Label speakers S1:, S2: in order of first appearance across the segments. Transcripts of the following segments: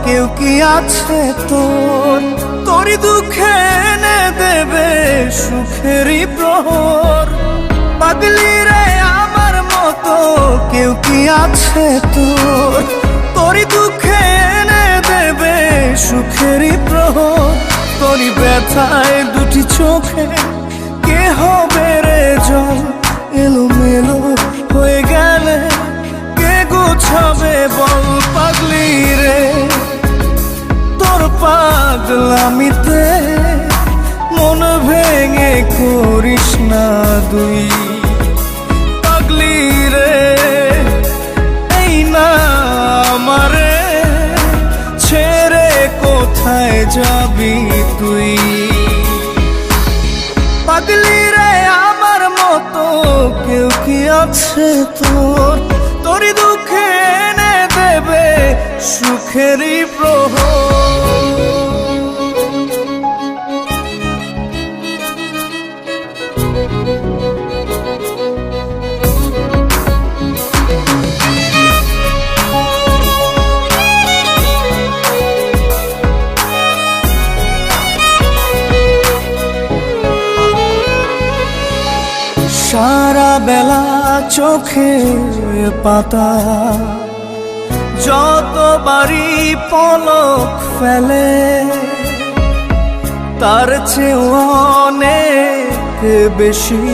S1: কেউ কি আছে তোর? তোরই দুঃখে এনে দেবে সুখেরই প্রহর। পাগলি রে আমার মতো কেউ কি আছে তোর? তোরই দুঃখে এনে দেবে সুখেরই প্রহর। তোরই ব্যথায় দুটি চোখে কে হবে রে জল? এলোমেলো হয়ে গেলে কে গোছাবে বল? পাগলি রে তোর পাগলামিতে মন ভেঙে করিস না দুই। পাগলি রে এই না আমারে ছেড়ে কোথায় যাবি তুই? পাগলি রে আমার মতো কেউ কি আছে তোর? তোরই দুঃখে এনে দেবে সুখেরই প্রহর। সারা বেলা চোখে পাতা যতবারই পলক ফেলে, তার চেয়ে অনেক বেশি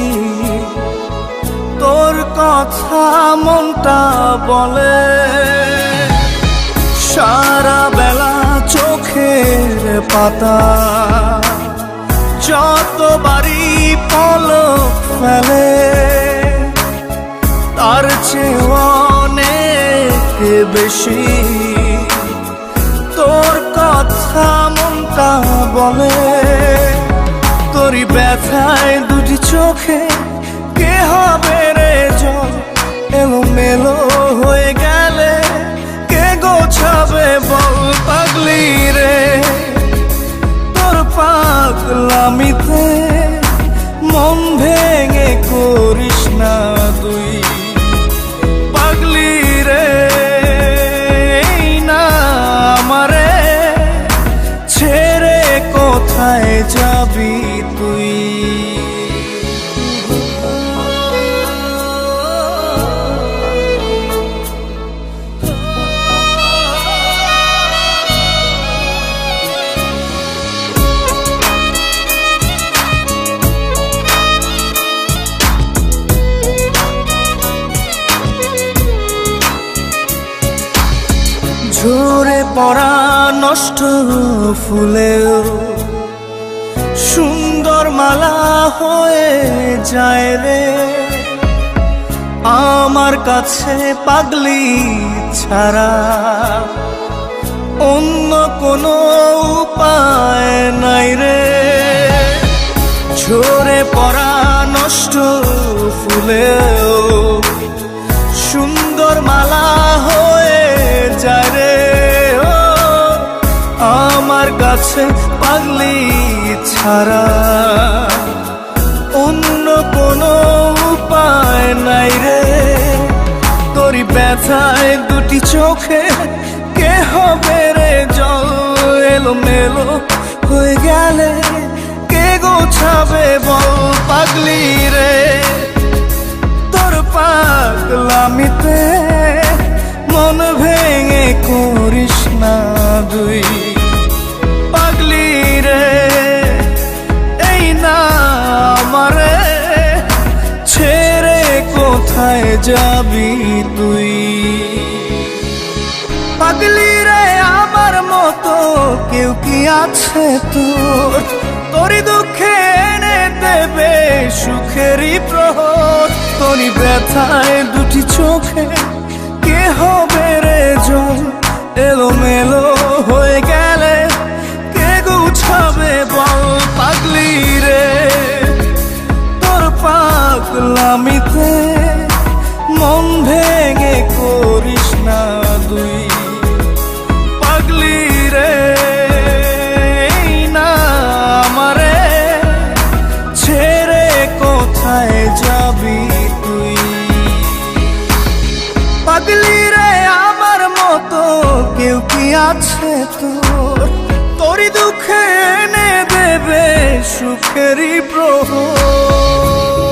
S1: তোর কথা মনটা বলে। সারা বেলা চোখের পাতা যতবারই পলক ফেলে, তার চেয়ে অনেক বেশি তোর কথা মনটা বলে। তোরই ব্যথায় দুটি চোখে কে হবে রে জল? এলোমেলো হয়ে গেলে কে গোছাবে বল? পাগলি রে তোর পাগলামিতে মন ভেঙে করিস না তুই। পাগলি রে এই না আমারে ছেড়ে কোথায় যাবি তুই? ঝরে পড়া নষ্ট ফুলেও সুন্দর মালা হয়ে যায় রে আমার কাছে। পাগলি ছাড়া অন্য কোনো উপায় নাই রে। ঝরে পড়া নষ্ট ফুলেও সুন্দর মালা হয়ে যায় রে আমার কাছে। পাগলি ছাড়া অন্য কোনো উপায় নাই রে। তোরই ব্যথায় দুটি চোখে কে হবে রে জল? এলোমেলো হয়ে গেলে কে গোছাবে বল? পাগলি রে তোর পাগলামিতে মন ভেঙে করিস না দুই। পাগলি রে এই না আমারে ছেড়ে কোথায় যাবি তুই? পাগলি রে আমার মতো কেউ কি আছে তোর? তোরই দুঃখে এনে দেবে সুখেরই প্রহর। তোরই ব্যথায় দুটি চোখে কে হবে রে জল? এলোমেলো হয়ে গেলে কে গুছাবে বল? পাগলি রে তোর পাগলামিতে মন ভেঙে করিস না দুই। পাগলি রে এই না আমারে ছেড়ে কোথায় যাবি তুই? পাগলি রে আমার মতো কেউ কি আছে তোর, তোরই দুঃখে এনে দেবে সুখেরই প্রহর।